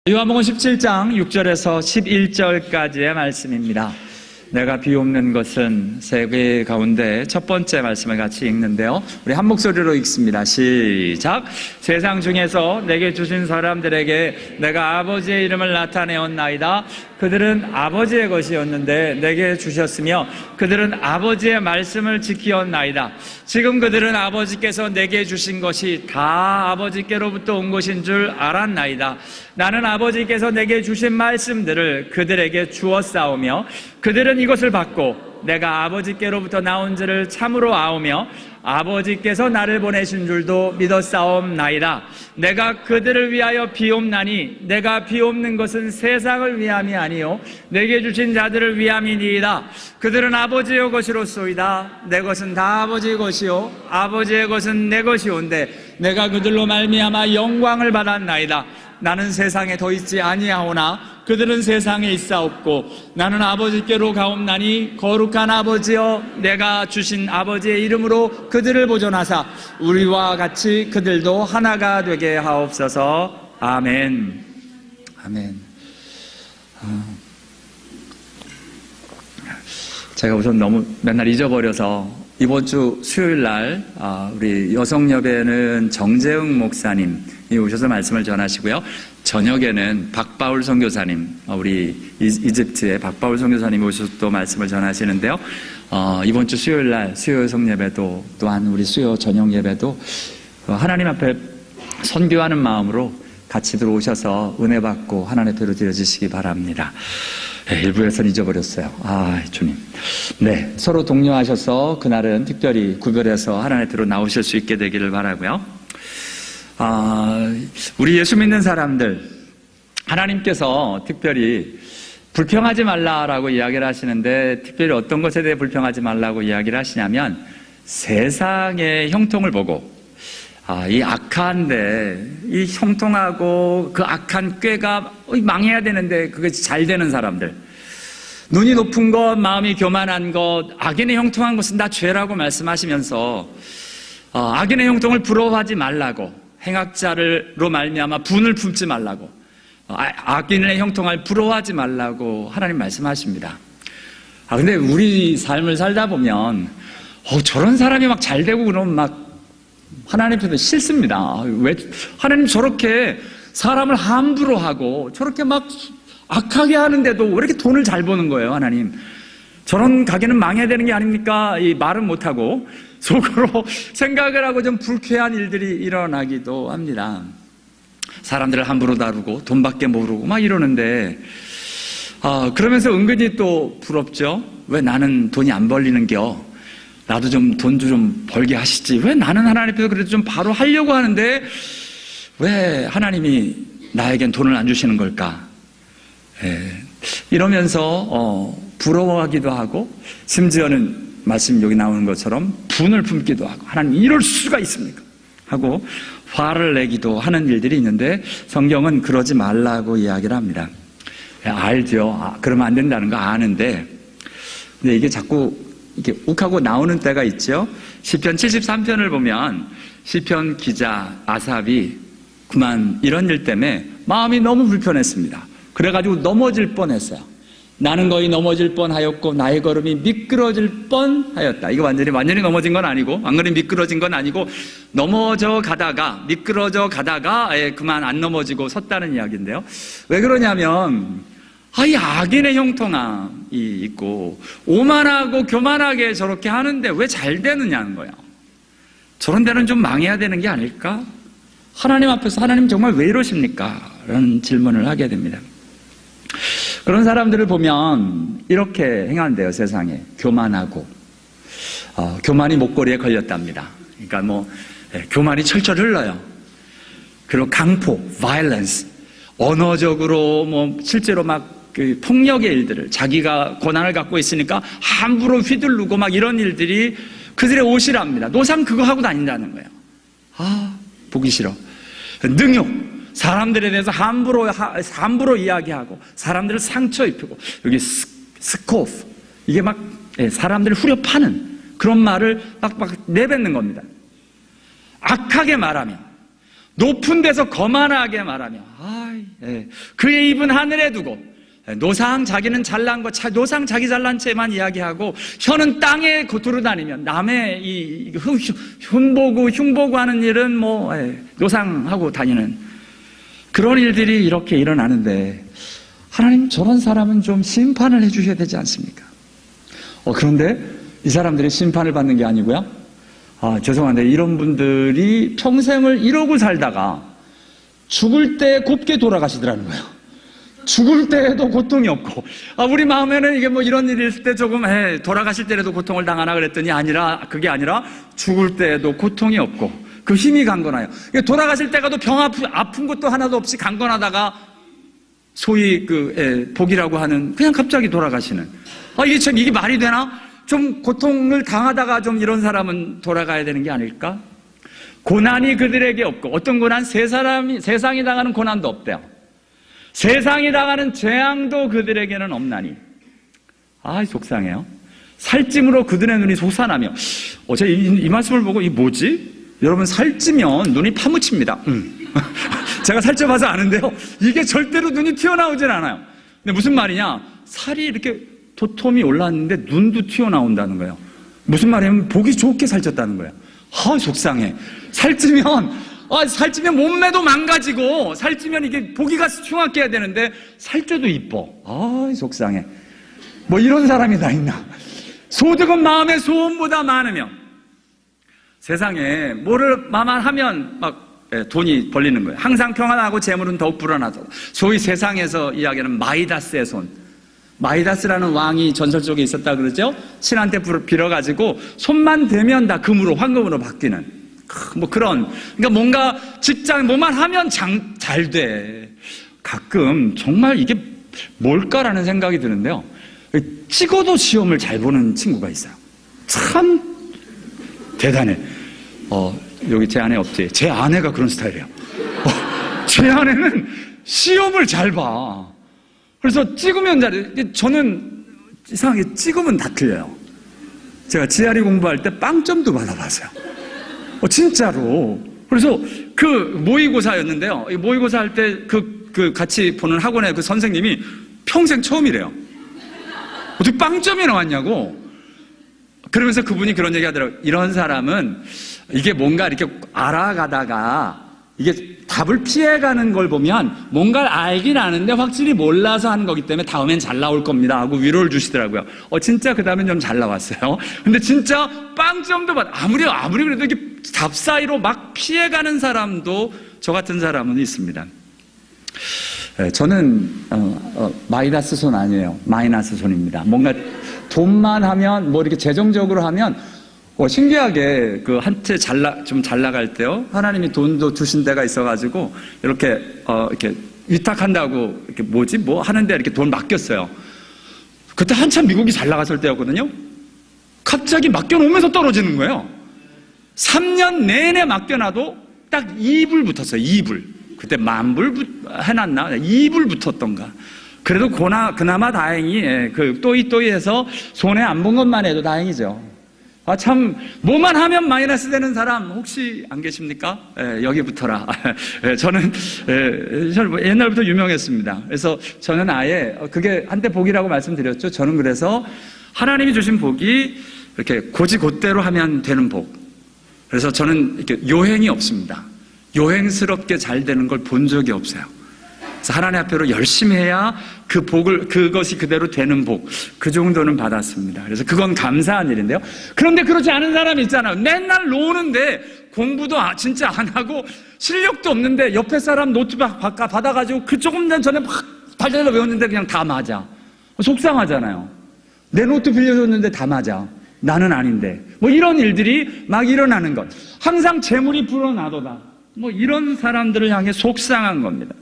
요한복음 17장 6절에서 11절까지의 말씀입니다. 내가 비옵는 것은 세 개 가운데 첫 번째 말씀을 같이 읽는데요. 우리 한 목소리로 읽습니다. 시작. 세상 중에서 내게 주신 사람들에게 내가 아버지의 이름을 나타내었나이다. 그들은 아버지의 것이었는데 내게 주셨으며 그들은 아버지의 말씀을 지키었나이다. 지금 그들은 아버지께서 내게 주신 것이 다 아버지께로부터 온 것인 줄 알았나이다. 나는 아버지께서 내게 주신 말씀들을 그들에게 주었사오며 그들은 이것을 받고 내가 아버지께로부터 나온 줄을 참으로 아오며 아버지께서 나를 보내신 줄도 믿었사옵나이다. 내가 그들을 위하여 비옵나니 내가 비옵는 것은 세상을 위함이 아니요 내게 주신 자들을 위함이니이다. 그들은 아버지의 것이로소이다. 내 것은 다 아버지의 것이요 아버지의 것은 내 것이온데 내가 그들로 말미암아 영광을 받았나이다. 나는 세상에 더 있지 아니하오나 그들은 세상에 있사옵고 나는 아버지께로 가옵나니 거룩한 아버지여 내가 주신 아버지의 이름으로 그들을 보존하사 우리와 같이 그들도 하나가 되게 하옵소서. 아멘. 아멘. 제가 우선 너무 맨날 잊어버려서 이번 주 수요일 날 우리 여성협에는 정재흥 목사님이 오셔서 말씀을 전하시고요. 저녁에는 박바울 선교사님, 우리 이집트의 박바울 선교사님이 오셔서 또 말씀을 전하시는데요. 이번 주 수요일 날 수요 성예배도 또한 우리 수요 저녁 예배도 하나님 앞에 선교하는 마음으로 같이 들어오셔서 은혜 받고 하나님 앞에로 드려주시기 바랍니다. 네, 일부에서는 잊어버렸어요. 주님. 네, 서로 독려하셔서 그날은 특별히 구별해서 하나님 앞으로 나오실 수 있게 되기를 바라고요. 우리 예수 믿는 사람들, 하나님께서 특별히 불평하지 말라라고 이야기를 하시는데 특별히 어떤 것에 대해 불평하지 말라고 이야기를 하시냐면 세상의 형통을 보고 이 악한데 이 형통하고 그 악한 꾀가 망해야 되는데 그게 잘 되는 사람들, 눈이 높은 것, 마음이 교만한 것, 악인의 형통한 것은 다 죄라고 말씀하시면서 악인의 형통을 부러워하지 말라고, 행악자로 말미암아 분을 품지 말라고, 악인의 형통을 부러워하지 말라고 하나님 말씀하십니다. 근데 우리 삶을 살다 보면 저런 사람이 막 잘 되고 그러면 막 하나님 앞에서 싫습니다. 왜 하나님 저렇게 사람을 함부로 하고 저렇게 막 악하게 하는데도 왜 이렇게 돈을 잘 버는 거예요, 하나님? 저런 가게는 망해야 되는 게 아닙니까? 이 말은 못하고 속으로 생각을 하고 좀 불쾌한 일들이 일어나기도 합니다. 사람들을 함부로 다루고 돈밖에 모르고 막 이러는데 그러면서 은근히 또 부럽죠. 왜 나는 돈이 안 벌리는겨? 나도 좀 돈도 좀 벌게 하시지. 왜 나는 하나님 앞에서 그래도 좀 바로 하려고 하는데 왜 하나님이 나에겐 돈을 안 주시는 걸까? 이러면서 부러워하기도 하고 심지어는 말씀 여기 나오는 것처럼 분을 품기도 하고 하나님 이럴 수가 있습니까? 하고 화를 내기도 하는 일들이 있는데 성경은 그러지 말라고 이야기를 합니다. 알죠. 그러면 안 된다는 거 아는데 근데 이게 자꾸 이렇게 욱하고 나오는 때가 있죠. 시편 73편을 보면 시편 기자 아삽이 그만 이런 일 때문에 마음이 너무 불편했습니다. 그래가지고 넘어질 뻔했어요. 나는 거의 넘어질 뻔하였고 나의 걸음이 미끄러질 뻔하였다. 이거 완전히 넘어진 건 아니고 완전히 미끄러진 건 아니고 넘어져 가다가 미끄러져 가다가 그만 안 넘어지고 섰다는 이야기인데요. 왜 그러냐면 이 악인의 형통함이 있고 오만하고 교만하게 저렇게 하는데 왜 잘 되느냐는 거야. 저런 데는 좀 망해야 되는 게 아닐까? 하나님 앞에서 하나님 정말 왜 이러십니까? 라는 질문을 하게 됩니다. 그런 사람들을 보면 이렇게 행한대요. 세상에 교만하고 교만이 목걸이에 걸렸답니다. 그러니까 교만이 철철 흘러요. 그리고 강포, violence, 언어적으로 실제로 막 그 폭력의 일들을 자기가 권한을 갖고 있으니까 함부로 휘두르고 막 이런 일들이 그들의 옷이랍니다. 노상 그거 하고 다닌다는 거예요. 보기 싫어. 능욕, 사람들에 대해서 함부로 이야기하고 사람들을 상처 입히고 여기 스코프, 이게 막 사람들을 후려파는 그런 말을 막 내뱉는 겁니다. 악하게 말하며 높은 데서 거만하게 말하며 그의 입은 하늘에 두고 노상 자기는 잘난 것, 노상 자기 잘난 채만 이야기하고 혀는 땅에 두루다니며 남의 이 흉보고하는 일은 노상하고 다니는 그런 일들이 이렇게 일어나는데 하나님 저런 사람은 좀 심판을 해주셔야 되지 않습니까? 그런데 이 사람들이 심판을 받는 게 아니고요. 죄송한데 이런 분들이 평생을 이러고 살다가 죽을 때 곱게 돌아가시더라는 거예요. 죽을 때에도 고통이 없고, 우리 마음에는 이게 이런 일이 있을 때 조금 돌아가실 때라도 고통을 당하나 그랬더니 그게 아니라 죽을 때에도 고통이 없고 그 힘이 강건하여 돌아가실 때가도 아픈 것도 하나도 없이 강건하다가 소위 복이라고 하는 그냥 갑자기 돌아가시는 이게 말이 되나? 좀 고통을 당하다가 좀 이런 사람은 돌아가야 되는 게 아닐까? 고난이 그들에게 없고 어떤 고난? 세상이 당하는 고난도 없대요. 세상이 당하는 재앙도 그들에게는 없나니 속상해요. 살찜으로 그들의 눈이 솟아나며 제가 이 말씀을 보고 뭐지? 여러분 살찌면 눈이 파묻힙니다. 제가 살쪄봐서 아는데요 이게 절대로 눈이 튀어나오진 않아요. 근데 무슨 말이냐? 살이 이렇게 도톰이 올랐는데 눈도 튀어나온다는 거예요. 무슨 말이냐면 보기 좋게 살쪘다는 거예요. 속상해. 살찌면 몸매도 망가지고 살찌면 이게 보기가 흉악해야 되는데 살쪄도 이뻐. 속상해. 이런 사람이 다 있나? 소득은 마음의 소원보다 많으며 세상에 뭐를 하면 돈이 벌리는 거예요. 항상 평안하고 재물은 더욱 불어나서 소위 세상에서 이야기하는 마이다스의 손. 마이다스라는 왕이 전설 속에 있었다 그러죠. 신한테 빌어가지고 손만 대면 다 금으로 황금으로 바뀌는 그러니까 뭔가 직장 뭐만 하면 잘 돼. 가끔 정말 이게 뭘까라는 생각이 드는데요. 찍어도 시험을 잘 보는 친구가 있어요. 참 대단해. 여기 제 아내 없지? 제 아내가 그런 스타일이에요. 제 아내는 시험을 잘 봐. 그래서 찍으면 잘해. 저는 이상하게 찍으면 다 틀려요. 제가 GRE 공부할 때 빵점도 받아봤어요. 진짜로. 그래서 모의고사였는데요. 모의고사 할 때 같이 보는 학원의 선생님이 평생 처음이래요. 어떻게 빵점이 나왔냐고. 그러면서 그분이 그런 얘기 하더라고요. 이런 사람은 이게 뭔가 이렇게 알아가다가 이게 답을 피해가는 걸 보면 뭔가를 알긴 아는데 확실히 몰라서 하는 거기 때문에 다음엔 잘 나올 겁니다 하고 위로를 주시더라고요. 진짜 그 다음엔 좀 잘 나왔어요. 근데 진짜 빵점도 아무리 그래도 이게 답 사이로 막 피해가는 사람도 저 같은 사람은 있습니다. 저는 마이너스 손 아니에요. 마이너스 손입니다. 뭔가 돈만 하면 이렇게 재정적으로 하면 신기하게 한때 좀 잘 나갈 때요. 하나님이 돈도 주신 데가 있어가지고 이렇게 위탁한다고 이렇게 하는데 이렇게 돈 맡겼어요. 그때 한참 미국이 잘 나갔을 때였거든요. 갑자기 맡겨놓으면서 떨어지는 거예요. 3년 내내 맡겨놔도 딱 2불 붙었어요. 2불. 그때 10,000불 해놨나? 2불 붙었던가. 그래도 그나마 다행히 또이또이해서 손해 안 본 것만 해도 다행이죠. 참 뭐만 하면 마이너스 되는 사람 혹시 안 계십니까? 여기 붙어라. 저는 옛날부터 유명했습니다. 그래서 저는 아예 그게 한때 복이라고 말씀드렸죠. 저는 그래서 하나님이 주신 복이 이렇게 고지곧대로 하면 되는 복. 그래서 저는 이렇게 요행이 없습니다. 요행스럽게 잘 되는 걸 본 적이 없어요. 그래서 하나님 앞에로 열심히 해야 그것이 그대로 되는 복, 그 정도는 받았습니다. 그래서 그건 감사한 일인데요. 그런데 그렇지 않은 사람이 있잖아요. 맨날 노는데 공부도 진짜 안 하고 실력도 없는데 옆에 사람 노트 받아가지고 조금 전에 막 달달달 외웠는데 그냥 다 맞아. 속상하잖아요. 내 노트 빌려줬는데 다 맞아. 나는 아닌데. 이런 일들이 막 일어나는 것. 항상 재물이 불어나도다. 이런 사람들을 향해 속상한 겁니다.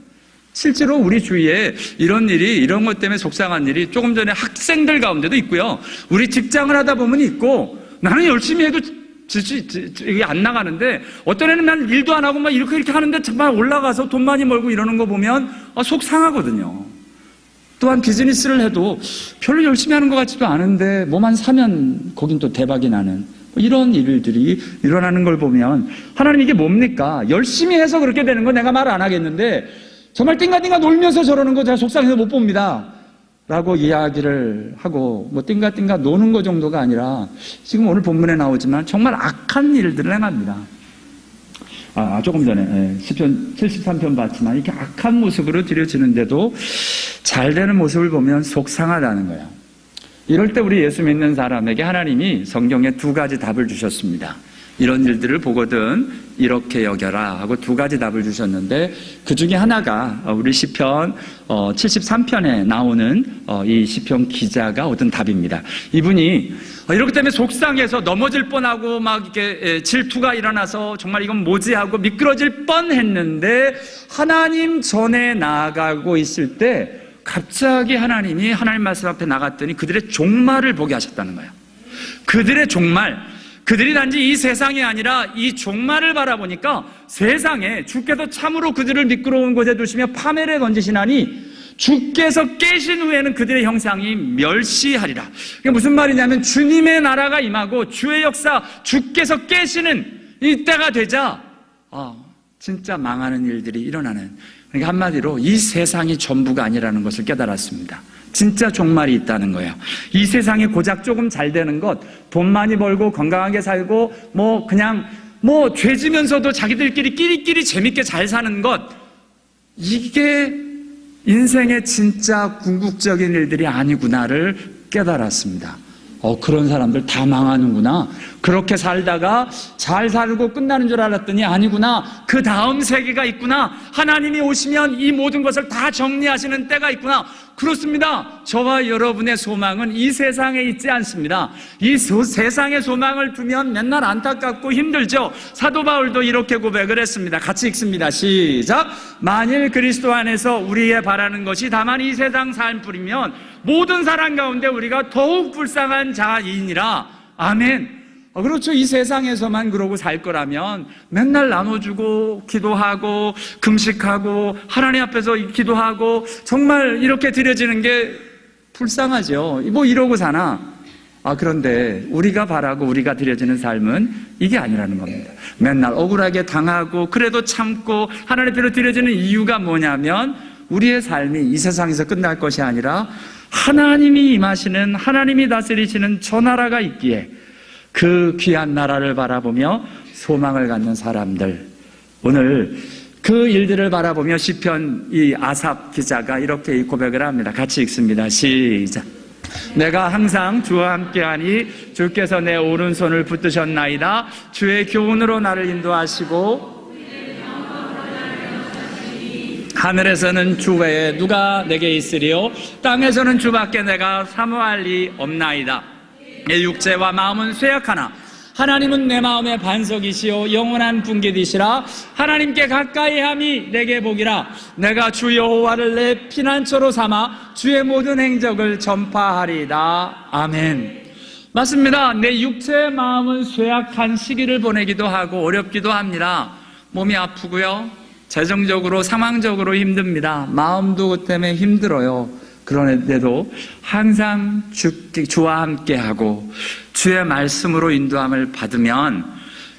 실제로 우리 주위에 이런 것 때문에 속상한 일이 조금 전에 학생들 가운데도 있고요. 우리 직장을 하다 보면 있고, 나는 열심히 해도 이게 안 나가는데, 어떤 애는 난 일도 안 하고 막 이렇게 하는데 정말 올라가서 돈 많이 벌고 이러는 거 보면 속상하거든요. 또한 비즈니스를 해도 별로 열심히 하는 것 같지도 않은데 뭐만 사면 거긴 또 대박이 나는 이런 일들이 일어나는 걸 보면 하나님 이게 뭡니까? 열심히 해서 그렇게 되는 거 내가 말 안 하겠는데 정말 띵가띵가 놀면서 저러는 거 제가 속상해서 못 봅니다 라고 이야기를 하고 뭐 띵가띵가 노는 거 정도가 아니라 지금 오늘 본문에 나오지만 정말 악한 일들을 행합니다. 조금 전에 시편 73편 봤지만 이렇게 악한 모습으로 드려지는데도 잘 되는 모습을 보면 속상하다는 거예요. 이럴 때 우리 예수 믿는 사람에게 하나님이 성경에 두 가지 답을 주셨습니다. 이런 일들을 보거든 이렇게 여겨라 하고 두 가지 답을 주셨는데 그 중에 하나가 우리 시편 73편에 나오는 이 시편 기자가 얻은 답입니다. 이분이 이렇기 때문에 속상해서 넘어질 뻔하고 막 이렇게 질투가 일어나서 정말 이건 뭐지 하고 미끄러질 뻔했는데 하나님 전에 나아가고 있을 때 갑자기 하나님이 하나님 말씀 앞에 나갔더니 그들의 종말을 보게 하셨다는 거예요. 그들의 종말, 그들이 단지 이 세상이 아니라 이 종말을 바라보니까 세상에 주께서 참으로 그들을 미끄러운 곳에 두시며 파멸에 던지시나니 주께서 깨신 후에는 그들의 형상이 멸시하리라. 이게 무슨 말이냐면 주님의 나라가 임하고 주의 역사, 주께서 깨시는 이 때가 되자 진짜 망하는 일들이 일어나는, 그러니까 한마디로 이 세상이 전부가 아니라는 것을 깨달았습니다. 진짜 종말이 있다는 거예요. 이 세상에 고작 조금 잘 되는 것, 돈 많이 벌고 건강하게 살고 그냥 죄 지면서도 자기들끼리 끼리끼리 재밌게 잘 사는 것, 이게 인생의 진짜 궁극적인 일들이 아니구나를 깨달았습니다. 그런 사람들 다 망하는구나. 그렇게 살다가 잘 살고 끝나는 줄 알았더니 아니구나. 그 다음 세계가 있구나. 하나님이 오시면 이 모든 것을 다 정리하시는 때가 있구나. 그렇습니다. 저와 여러분의 소망은 이 세상에 있지 않습니다. 이 세상의 소망을 두면 맨날 안타깝고 힘들죠. 사도 바울도 이렇게 고백을 했습니다. 같이 읽습니다. 시작. 만일 그리스도 안에서 우리의 바라는 것이 다만 이 세상 삶뿐이면 모든 사람 가운데 우리가 더욱 불쌍한 자이니라. 아멘. 그렇죠. 이 세상에서만 그러고 살 거라면 맨날 나눠주고 기도하고 금식하고 하나님 앞에서 기도하고 정말 이렇게 드려지는 게 불쌍하죠. 이러고 사나. 그런데 우리가 바라고 우리가 드려지는 삶은 이게 아니라는 겁니다. 맨날 억울하게 당하고 그래도 참고 하나님 앞에 드려지는 이유가 뭐냐면 우리의 삶이 이 세상에서 끝날 것이 아니라 하나님이 임하시는, 하나님이 다스리시는 저 나라가 있기에 그 귀한 나라를 바라보며 소망을 갖는 사람들, 오늘 그 일들을 바라보며 시편 이 아삽 기자가 이렇게 고백을 합니다. 같이 읽습니다. 시작. 내가 항상 주와 함께하니 주께서 내 오른손을 붙드셨나이다. 주의 교훈으로 나를 인도하시고 하늘에서는 주 외에 누가 내게 있으리요 땅에서는 주밖에 내가 사모할 리 없나이다. 내 육체와 마음은 쇠약하나 하나님은 내 마음의 반석이시요 영원한 분깃이시라. 하나님께 가까이함이 내게 복이라. 내가 주 여호와를 내 피난처로 삼아 주의 모든 행적을 전파하리이다. 아멘. 맞습니다. 내 육체의 마음은 쇠약한 시기를 보내기도 하고 어렵기도 합니다. 몸이 아프고요, 재정적으로 상황적으로 힘듭니다. 마음도 그 때문에 힘들어요. 그런데도 항상 주와 함께하고 주의 말씀으로 인도함을 받으면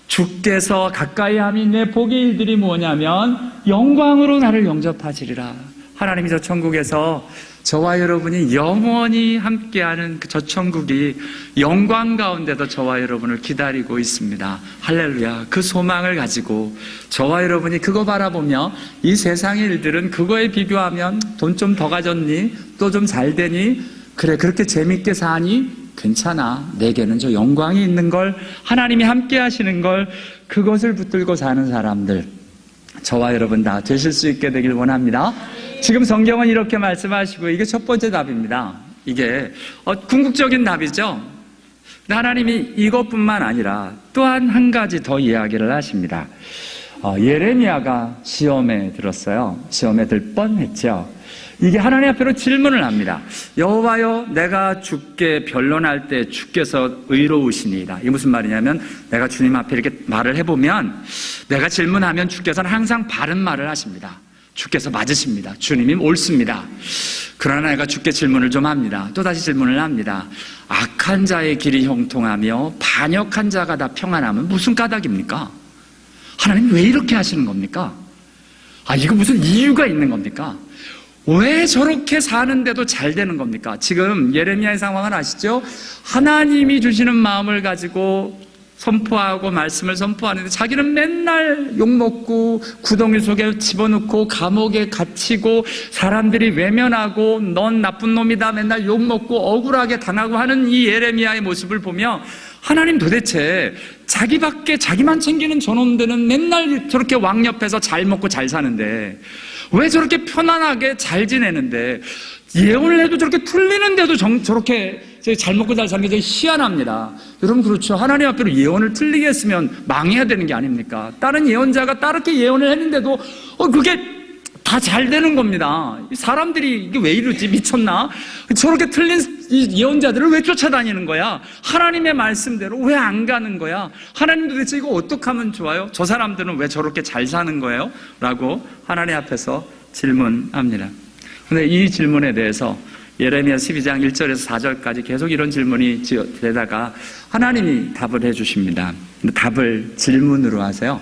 주께서 가까이함이 내 복의 일들이 뭐냐면 영광으로 나를 영접하시리라. 하나님이 저 천국에서 저와 여러분이 영원히 함께하는 저 천국이 영광 가운데도 저와 여러분을 기다리고 있습니다. 할렐루야. 그 소망을 가지고 저와 여러분이 그거 바라보며 이 세상의 일들은 그거에 비교하면 돈 좀 더 가졌니? 또 좀 잘 되니? 그래, 그렇게 재밌게 사니? 괜찮아. 내게는 저 영광이 있는 걸, 하나님이 함께 하시는 걸, 그것을 붙들고 사는 사람들, 저와 여러분 다 되실 수 있게 되길 원합니다. 지금 성경은 이렇게 말씀하시고, 이게 첫 번째 답입니다. 이게 궁극적인 답이죠. 하나님이 이것뿐만 아니라 또한 한 가지 더 이야기를 하십니다. 예레미야가 시험에 들었어요. 시험에 들 뻔했죠. 이게 하나님 앞으로 질문을 합니다. 여호와여, 내가 주께 변론할 때 주께서 의로우시니이다. 이게 무슨 말이냐면 내가 주님 앞에 이렇게 말을 해보면, 내가 질문하면 주께서는 항상 바른 말을 하십니다. 주께서 맞으십니다. 주님이 옳습니다. 그러나 내가 주께 질문을 좀 합니다. 또다시 질문을 합니다. 악한 자의 길이 형통하며 반역한 자가 다 평안하면 무슨 까닭입니까? 하나님 왜 이렇게 하시는 겁니까? 이거 무슨 이유가 있는 겁니까? 왜 저렇게 사는데도 잘 되는 겁니까? 지금 예레미야의 상황을 아시죠? 하나님이 주시는 마음을 가지고 선포하고 말씀을 선포하는데 자기는 맨날 욕먹고 구덩이 속에 집어넣고 감옥에 갇히고 사람들이 외면하고 넌 나쁜 놈이다 맨날 욕먹고 억울하게 당하고 하는 이 예레미야의 모습을 보며 하나님 도대체 자기밖에 자기만 챙기는 저놈들은 맨날 저렇게 왕 옆에서 잘 먹고 잘 사는데 왜 저렇게 편안하게 잘 지내는데 예언을 해도 저렇게 틀리는데도 저렇게 잘 먹고 잘 사는 게 되게 희한합니다. 여러분 그렇죠. 하나님 앞으로 예언을 틀리게 했으면 망해야 되는 게 아닙니까? 다른 예언자가 다르게 예언을 했는데도 그게 다 잘 되는 겁니다. 사람들이 이게 왜 이러지? 미쳤나? 저렇게 틀린 이 예언자들을 왜 쫓아다니는 거야? 하나님의 말씀대로 왜 안 가는 거야? 하나님 도대체 이거 어떻게 하면 좋아요? 저 사람들은 왜 저렇게 잘 사는 거예요? 라고 하나님 앞에서 질문합니다. 근데 이 질문에 대해서 예레미야 12장 1절에서 4절까지 계속 이런 질문이 되다가 하나님이 답을 해주십니다. 근데 답을 질문으로 하세요.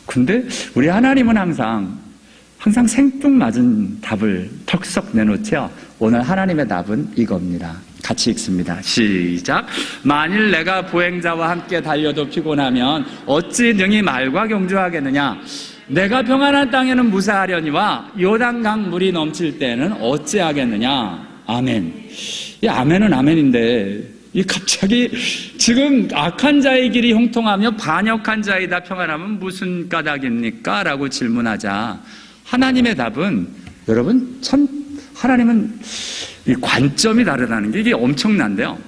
근데 우리 하나님은 항상 생뚱맞은 답을 턱썩 내놓죠. 오늘 하나님의 답은 이겁니다. 같이 읽습니다. 시작. 만일 내가 보행자와 함께 달려도 피곤하면 어찌 능히 말과 경주하겠느냐? 내가 평안한 땅에는 무사하려니와 요단강 물이 넘칠 때는 어찌하겠느냐? 아멘. 이 아멘은 아멘인데 이 갑자기 지금 악한 자의 길이 형통하며 반역한 자이 다 평안하면 무슨 까닭입니까? 라고 질문하자 하나님의 답은 여러분 참 하나님은 이 관점이 다르다는 게 이게 엄청난데요.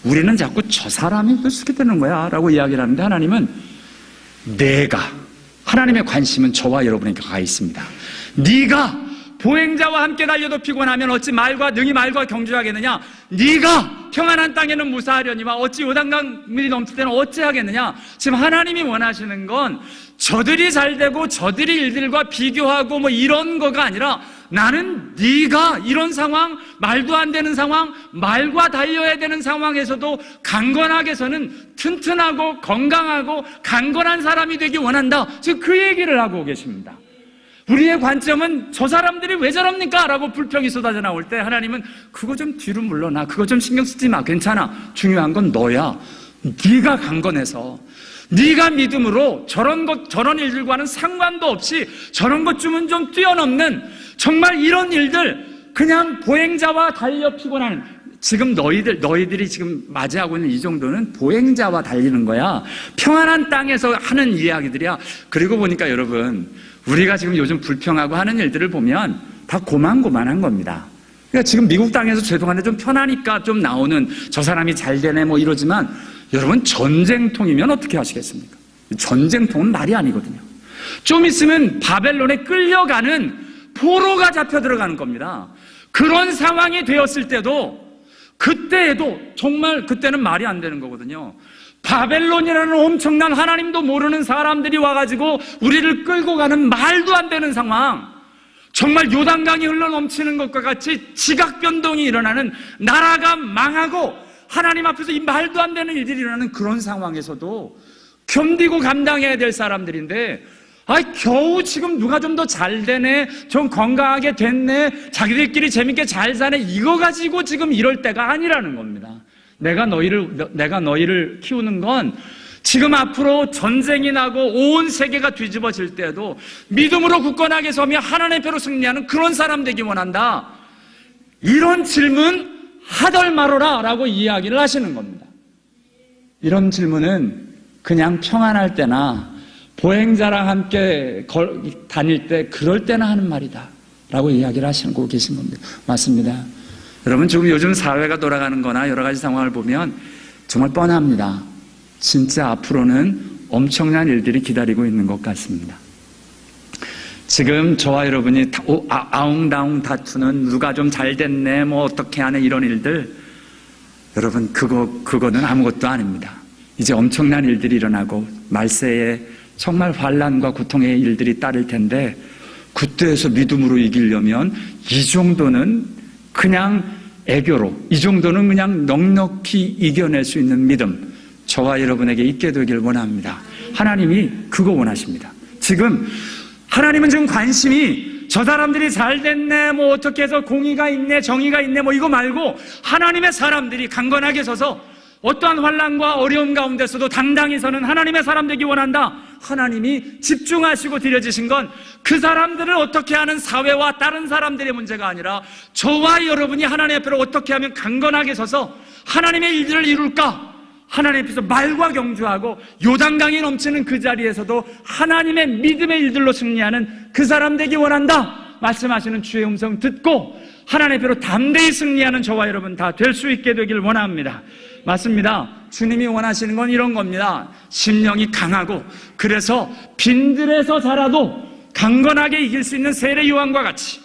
우리는 자꾸 저 사람이 그렇게 되는 거야 라고 이야기를 하는데 하나님은 하나님의 관심은 저와 여러분에게 가 있습니다. 네가 보행자와 함께 달려도 피곤하면 어찌 능히 말과 경주하겠느냐? 네가 평안한 땅에는 무사하려니와 어찌 요단강 물이 넘칠 때는 어찌하겠느냐? 지금 하나님이 원하시는 건 저들이 잘되고 저들이 일들과 비교하고 뭐 이런 거가 아니라 나는 네가 이런 상황, 말도 안 되는 상황, 말과 달려야 되는 상황에서도 강건하게서는 튼튼하고 건강하고 강건한 사람이 되기 원한다. 지금 그 얘기를 하고 계십니다. 우리의 관점은 저 사람들이 왜 저럽니까? 라고 불평이 쏟아져 나올 때 하나님은 그거 좀 뒤로 물러나. 그거 좀 신경 쓰지 마. 괜찮아. 중요한 건 너야. 네가 강건해서 네가 믿음으로 저런 일들과는 상관도 없이 저런 것쯤은 좀 뛰어넘는 정말 이런 일들 그냥 보행자와 달려 피곤하는 지금 너희들이 지금 맞이하고 있는 이 정도는 보행자와 달리는 거야. 평안한 땅에서 하는 이야기들이야. 그리고 보니까 여러분 우리가 지금 요즘 불평하고 하는 일들을 보면 다 고만고만한 겁니다. 그러니까 지금 미국 땅에서 죄송한데 좀 편하니까 좀 나오는 저 사람이 잘 되네 뭐 이러지만 여러분 전쟁통이면 어떻게 하시겠습니까? 전쟁통은 말이 아니거든요. 좀 있으면 바벨론에 끌려가는 포로가 잡혀 들어가는 겁니다. 그런 상황이 되었을 때도 그때에도 정말 그때는 말이 안 되는 거거든요. 바벨론이라는 엄청난 하나님도 모르는 사람들이 와가지고 우리를 끌고 가는 말도 안 되는 상황, 정말 요단강이 흘러넘치는 것과 같이 지각변동이 일어나는 나라가 망하고 하나님 앞에서 이 말도 안 되는 일들이 일어나는 그런 상황에서도 견디고 감당해야 될 사람들인데 겨우 지금 누가 좀 더 잘 되네, 좀 건강하게 됐네, 자기들끼리 재밌게 잘 사네, 이거 가지고 지금 이럴 때가 아니라는 겁니다. 내가 너희를 키우는 건 지금 앞으로 전쟁이 나고 온 세계가 뒤집어질 때에도 믿음으로 굳건하게 서며 하나님의 표로 승리하는 그런 사람 되기 원한다. 이런 질문 하덜 말어라 라고 이야기를 하시는 겁니다. 이런 질문은 그냥 평안할 때나 보행자랑 함께 다닐 때 그럴 때나 하는 말이다 라고 이야기를 하시고 계신 겁니다. 맞습니다. 여러분 지금 요즘 사회가 돌아가는 거나 여러 가지 상황을 보면 정말 뻔합니다. 진짜 앞으로는 엄청난 일들이 기다리고 있는 것 같습니다. 지금 저와 여러분이 아웅다웅 다투는 누가 좀 잘 됐네 뭐 어떻게 하네 이런 일들, 여러분 그거는 아무것도 아닙니다. 이제 엄청난 일들이 일어나고 말세에 정말 환난과 고통의 일들이 따를 텐데 그때에서 믿음으로 이기려면 이 정도는 그냥 애교로 이 정도는 그냥 넉넉히 이겨낼 수 있는 믿음 저와 여러분에게 있게 되길 원합니다. 하나님이 그거 원하십니다. 지금 하나님은 지금 관심이 저 사람들이 잘 됐네, 뭐 어떻게 해서 공의가 있네, 정의가 있네, 뭐 이거 말고 하나님의 사람들이 강건하게 서서 어떠한 환난과 어려움 가운데서도 당당히 서는 하나님의 사람 되기 원한다. 하나님이 집중하시고 드려지신 건 그 사람들을 어떻게 하는 사회와 다른 사람들의 문제가 아니라 저와 여러분이 하나님 앞에 어떻게 하면 강건하게 서서 하나님의 일들을 이룰까? 하나님 앞에서 말과 경주하고 요단강이 넘치는 그 자리에서도 하나님의 믿음의 일들로 승리하는 그 사람 되기 원한다 말씀하시는 주의 음성 듣고 하나님 앞으로 담대히 승리하는 저와 여러분 다 될 수 있게 되길 원합니다. 맞습니다. 주님이 원하시는 건 이런 겁니다. 심령이 강하고 그래서 빈들에서 자라도 강건하게 이길 수 있는 세례 요한과 같이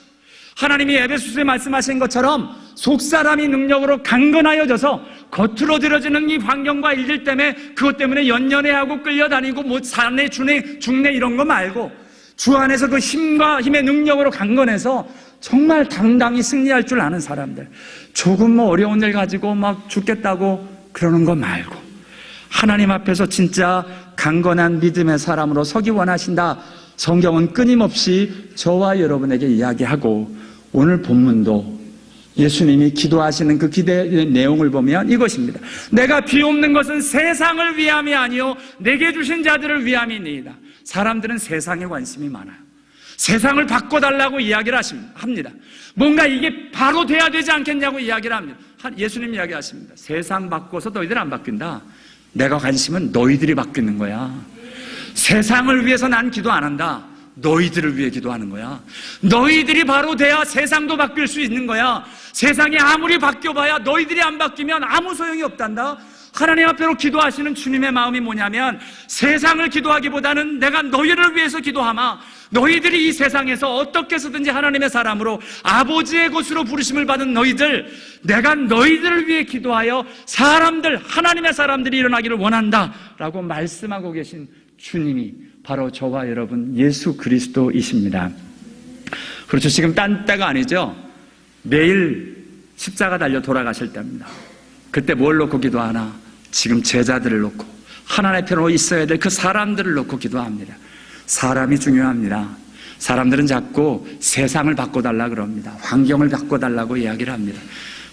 하나님이 에베소서에 말씀하신 것처럼 속사람이 능력으로 강건하여져서 겉으로 들어지는 이 환경과 일들 때문에 그것 때문에 연연해하고 끌려다니고 뭐 산에 중내 이런 거 말고 주 안에서 그 힘과 힘의 능력으로 강건해서 정말 당당히 승리할 줄 아는 사람들, 조금 뭐 어려운 일 가지고 막 죽겠다고 그러는 거 말고 하나님 앞에서 진짜 강건한 믿음의 사람으로 서기 원하신다. 성경은 끊임없이 저와 여러분에게 이야기하고 오늘 본문도 예수님이 기도하시는 그 기도의 내용을 보면 이것입니다. 내가 비옵는 것은 세상을 위함이 아니요 내게 주신 자들을 위함이니이다. 사람들은 세상에 관심이 많아요. 세상을 바꿔달라고 이야기를 합니다. 뭔가 이게 바로 돼야 되지 않겠냐고 이야기를 합니다. 예수님 이야기하십니다. 세상 바꿔서 너희들 안 바뀐다. 내가 관심은 너희들이 바뀌는 거야. 세상을 위해서 난 기도 안 한다. 너희들을 위해 기도하는 거야. 너희들이 바로 돼야 세상도 바뀔 수 있는 거야. 세상이 아무리 바뀌어봐야 너희들이 안 바뀌면 아무 소용이 없단다. 하나님 앞에로 기도하시는 주님의 마음이 뭐냐면 세상을 기도하기보다는 내가 너희를 위해서 기도하마. 너희들이 이 세상에서 어떻게 해서든지 하나님의 사람으로 아버지의 것으로 부르심을 받은 너희들, 내가 너희들을 위해 기도하여 사람들, 하나님의 사람들이 일어나기를 원한다 라고 말씀하고 계신 주님이 바로 저와 여러분 예수 그리스도이십니다. 그렇죠. 지금 딴 때가 아니죠. 매일 십자가 달려 돌아가실 때입니다. 그때 뭘 놓고 기도하나? 지금 제자들을 놓고 하나님의 편으로 있어야 될 그 사람들을 놓고 기도합니다. 사람이 중요합니다. 사람들은 자꾸 세상을 바꿔달라 그럽니다. 환경을 바꿔달라고 이야기를 합니다.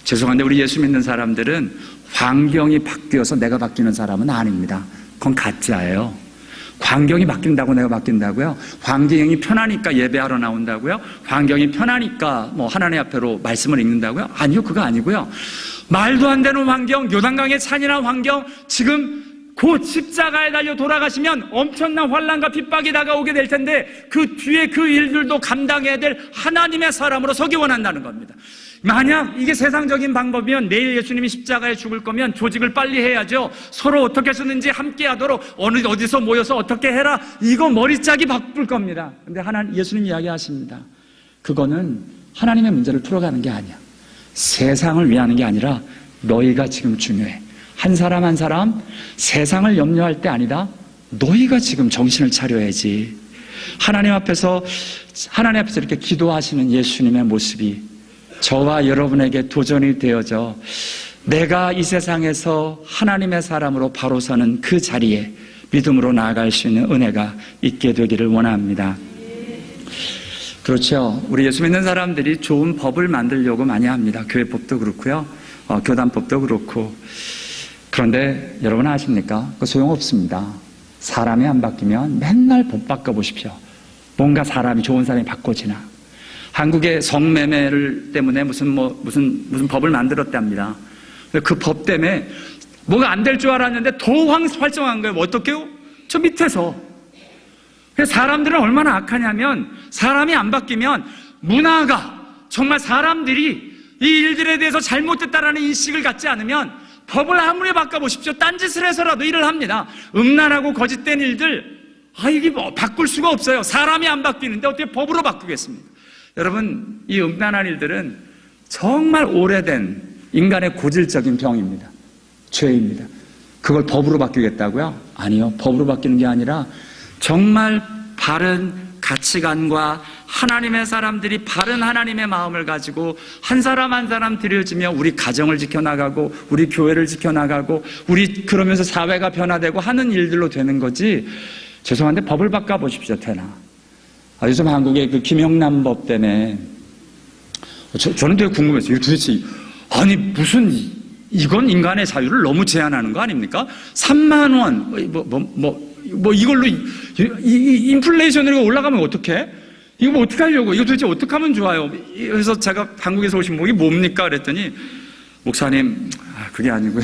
죄송한데 우리 예수 믿는 사람들은 환경이 바뀌어서 내가 바뀌는 사람은 아닙니다. 그건 가짜예요. 환경이 바뀐다고 내가 바뀐다고요? 환경이 편하니까 예배하러 나온다고요? 환경이 편하니까 뭐 하나님 앞에로 말씀을 읽는다고요? 아니요, 그거 아니고요. 말도 안 되는 환경, 요단강의 찬인한 환경, 지금 곧 십자가에 달려 돌아가시면 엄청난 환난과 핍박이 다가오게 될 텐데 그 뒤에 그 일들도 감당해야 될 하나님의 사람으로 서기 원한다는 겁니다. 만약 이게 세상적인 방법이면 내일 예수님이 십자가에 죽을 거면 조직을 빨리 해야죠. 서로 어떻게 해서든지 함께 하도록 어디서 모여서 어떻게 해라. 이거 머리짝이 바쁠 겁니다. 근데 예수님 이야기하십니다. 그거는 하나님의 문제를 풀어가는 게 아니야. 세상을 위하는 게 아니라 너희가 지금 중요해. 한 사람 한 사람 세상을 염려할 때 아니다. 너희가 지금 정신을 차려야지. 하나님 앞에서 이렇게 기도하시는 예수님의 모습이 저와 여러분에게 도전이 되어져 내가 이 세상에서 하나님의 사람으로 바로 서는 그 자리에 믿음으로 나아갈 수 있는 은혜가 있게 되기를 원합니다. 그렇죠. 우리 예수 믿는 사람들이 좋은 법을 만들려고 많이 합니다. 교회법도 그렇고요. 교단법도 그렇고. 그런데 여러분 아십니까? 그거 소용없습니다. 사람이 안 바뀌면 맨날 법 바꿔보십시오. 뭔가 사람이 좋은 사람이 바꿔지나. 한국의 성매매를 때문에 무슨 법을 만들었답니다. 그 법 때문에 뭐가 안 될 줄 알았는데 더 활성화한 거예요. 어떻게요? 저 밑에서. 사람들은 얼마나 악하냐면 사람이 안 바뀌면 문화가 정말 사람들이 이 일들에 대해서 잘못됐다라는 인식을 갖지 않으면 법을 아무리 바꿔보십시오. 딴짓을 해서라도 일을 합니다. 음란하고 거짓된 일들, 이게 뭐 바꿀 수가 없어요. 사람이 안 바뀌는데 어떻게 법으로 바꾸겠습니까? 여러분, 이 음란한 일들은 정말 오래된 인간의 고질적인 병입니다. 죄입니다. 그걸 법으로 바뀌겠다고요? 아니요. 법으로 바뀌는 게 아니라 정말 바른 가치관과 하나님의 사람들이 바른 하나님의 마음을 가지고 한 사람 한 사람 들여지며 우리 가정을 지켜나가고 우리 교회를 지켜나가고 우리 그러면서 사회가 변화되고 하는 일들로 되는 거지. 죄송한데 법을 바꿔보십시오. 되나. 요즘 한국의 그 김영란법 때문에 저는 되게 궁금했어요. 도대체 아니 무슨 이건 인간의 자유를 너무 제한하는 거 아닙니까? 3만 원 이걸로 인플레이션으로 올라가면 어떡해? 이거 뭐 어떻게 하려고? 이거 도대체 어떻게 하면 좋아요? 그래서 제가 한국에서 오신 분이 뭡니까? 그랬더니 목사님 그게 아니고요.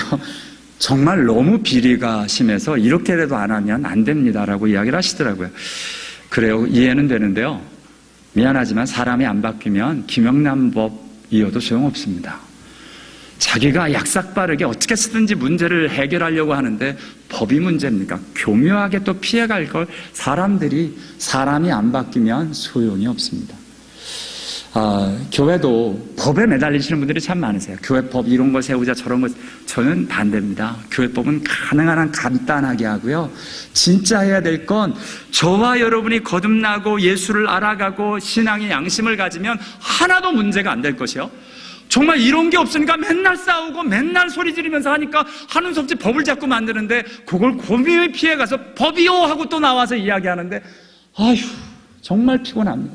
정말 너무 비리가 심해서 이렇게라도 안 하면 안 됩니다라고 이야기를 하시더라고요. 그래요. 이해는 되는데요. 미안하지만 사람이 안 바뀌면 김영란법이어도 소용없습니다. 자기가 약삭빠르게 어떻게 쓰든지 문제를 해결하려고 하는데 법이 문제입니까? 교묘하게 또 피해갈 걸 사람이 안 바뀌면 소용이 없습니다. 교회도 법에 매달리시는 분들이 참 많으세요. 교회법 이런 거 세우자 저런 거. 저는 반대입니다. 교회법은 가능한 한 간단하게 하고요. 진짜 해야 될 건 저와 여러분이 거듭나고 예수를 알아가고 신앙의 양심을 가지면 하나도 문제가 안 될 것이요. 정말 이런 게 없으니까 맨날 싸우고 맨날 소리 지르면서 하니까 하는 수 없이 법을 자꾸 만드는데 그걸 고민을 피해가서 법이요 하고 또 나와서 이야기하는데 아휴 정말 피곤합니다.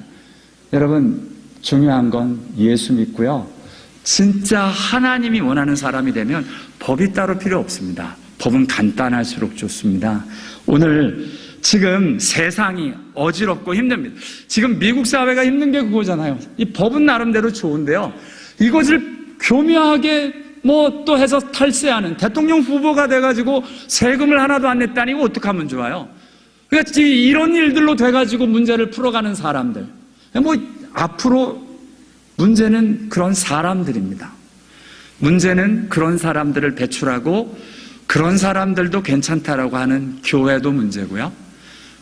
여러분 중요한 건 예수 믿고요. 진짜 하나님이 원하는 사람이 되면 법이 따로 필요 없습니다. 법은 간단할수록 좋습니다. 오늘 지금 세상이 어지럽고 힘듭니다. 지금 미국 사회가 힘든 게 그거잖아요. 이 법은 나름대로 좋은데요. 이것을 교묘하게 또 해서 탈세하는 대통령 후보가 돼가지고 세금을 하나도 안 냈다니 이거 어떻게 하면 좋아요? 그러니까 이런 일들로 돼가지고 문제를 풀어가는 사람들. 앞으로 문제는 그런 사람들입니다. 문제는 그런 사람들을 배출하고 그런 사람들도 괜찮다라고 하는 교회도 문제고요.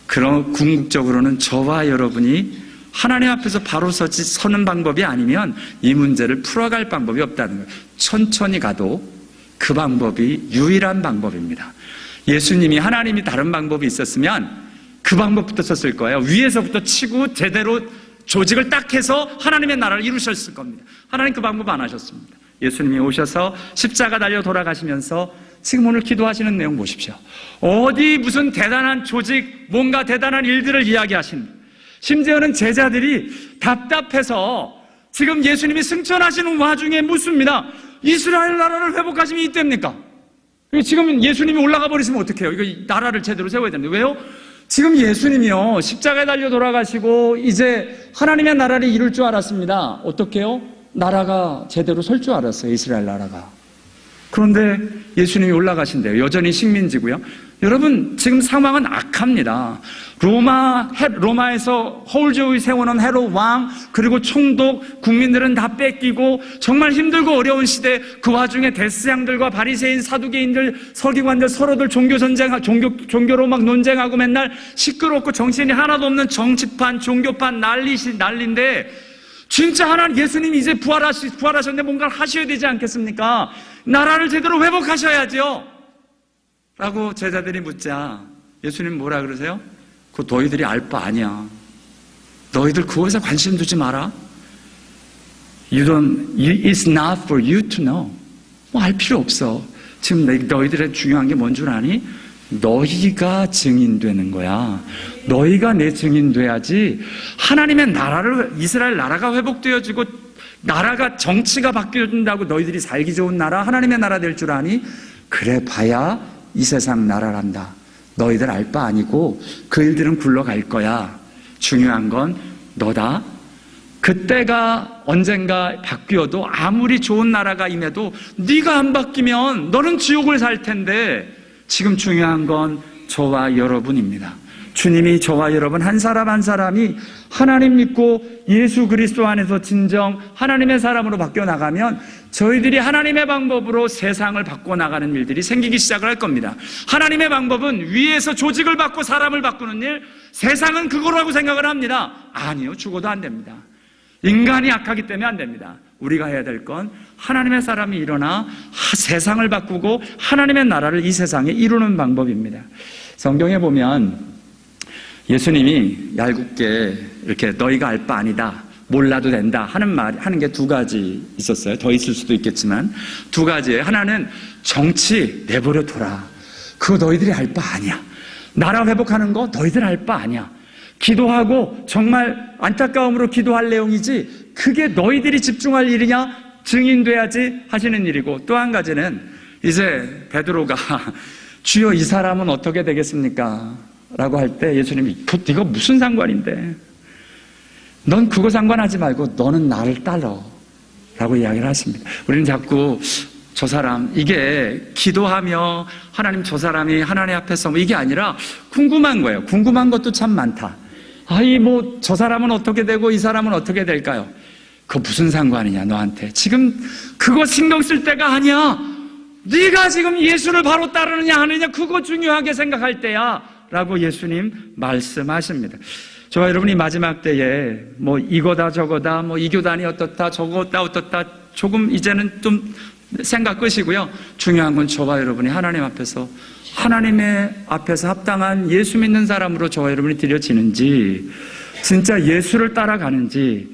그런 궁극적으로는 저와 여러분이 하나님 앞에서 바로 서는 방법이 아니면 이 문제를 풀어갈 방법이 없다는 거예요. 천천히 가도 그 방법이 유일한 방법입니다. 예수님이 하나님이 다른 방법이 있었으면 그 방법부터 썼을 거예요. 위에서부터 치고 제대로 조직을 딱 해서 하나님의 나라를 이루셨을 겁니다. 하나님 그 방법 안 하셨습니다. 예수님이 오셔서 십자가 달려 돌아가시면서 지금 오늘 기도하시는 내용 보십시오. 어디 무슨 대단한 조직, 뭔가 대단한 일들을 이야기하십니다. 심지어는 제자들이 답답해서 지금 예수님이 승천하시는 와중에 묻습니다. 이스라엘 나라를 회복하시면 이때입니까? 지금 예수님이 올라가 버리시면 어떡해요? 이거 나라를 제대로 세워야 됩니다. 왜요? 지금 예수님이요 십자가에 달려 돌아가시고 이제 하나님의 나라를 이룰 줄 알았습니다. 어떻게 해요? 나라가 제대로 설 줄 알았어요. 이스라엘 나라가. 그런데 예수님이 올라가신대요. 여전히 식민지고요. 여러분 지금 상황은 악합니다. 로마에서 허울조의 세워놓은 헤롯 왕 그리고 총독 국민들은 다 뺏기고 정말 힘들고 어려운 시대 그 와중에 데스양들과 바리새인 사두개인들 서기관들 서로들 종교로 막 논쟁하고 맨날 시끄럽고 정신이 하나도 없는 정치판 종교판 난리인데 진짜 하나님 예수님이 이제 부활하셨는데 뭔가를 하셔야 되지 않겠습니까? 나라를 제대로 회복하셔야죠 라고 제자들이 묻자 예수님 뭐라 그러세요? 그거 너희들이 알 바 아니야. 너희들 그거에서 관심 두지 마라. It's not for you to know. 알 필요 없어. 지금 너희들의 중요한 게 뭔 줄 아니? 너희가 증인되는 거야. 너희가 내 증인 돼야지. 하나님의 나라를 이스라엘 나라가 회복되어지고 나라가 정치가 바뀌어진다고 너희들이 살기 좋은 나라 하나님의 나라 될 줄 아니? 그래 봐야 이 세상 나라란다. 너희들 알 바 아니고 그 일들은 굴러갈 거야. 중요한 건 너다. 그때가 언젠가 바뀌어도 아무리 좋은 나라가 임해도 네가 안 바뀌면 너는 지옥을 살 텐데 지금 중요한 건 저와 여러분입니다. 주님이 저와 여러분 한 사람 한 사람이 하나님 믿고 예수 그리스도 안에서 진정 하나님의 사람으로 바뀌어 나가면 저희들이 하나님의 방법으로 세상을 바꿔나가는 일들이 생기기 시작을 할 겁니다. 하나님의 방법은 위에서 조직을 바꾸고 사람을 바꾸는 일, 세상은 그거라고 생각을 합니다. 아니요, 죽어도 안 됩니다. 인간이 악하기 때문에 안 됩니다. 우리가 해야 될 건 하나님의 사람이 일어나 세상을 바꾸고 하나님의 나라를 이 세상에 이루는 방법입니다. 성경에 보면 예수님이 얄궂게 이렇게 너희가 알 바 아니다, 몰라도 된다 하는 게 두 가지 있었어요. 더 있을 수도 있겠지만 두 가지예요. 하나는 정치 내버려 둬라. 그거 너희들이 알 바 아니야. 나라 회복하는 거 너희들 알 바 아니야. 기도하고 정말 안타까움으로 기도할 내용이지 그게 너희들이 집중할 일이냐? 증인돼야지 하시는 일이고, 또 한 가지는 이제 베드로가 주여 이 사람은 어떻게 되겠습니까? 라고 할 때 예수님이 이거 무슨 상관인데? 넌 그거 상관하지 말고 너는 나를 따라 라고 이야기를 하십니다. 우리는 자꾸 저 사람, 이게 기도하며 하나님 저 사람이 하나님 앞에서 이게 아니라 궁금한 거예요. 궁금한 것도 참 많다. 저 사람은 어떻게 되고 이 사람은 어떻게 될까요? 그거 무슨 상관이냐 너한테. 지금 그거 신경 쓸 때가 아니야. 네가 지금 예수를 바로 따르느냐 하느냐 그거 중요하게 생각할 때야 라고 예수님 말씀하십니다. 저와 여러분이 마지막 때에 이거다 저거다 이 교단이 어떻다 저거다 어떻다 조금 이제는 좀 생각 끄시고요. 중요한 건 저와 여러분이 하나님 앞에서 합당한 예수 믿는 사람으로 저와 여러분이 드려지는지, 진짜 예수를 따라가는지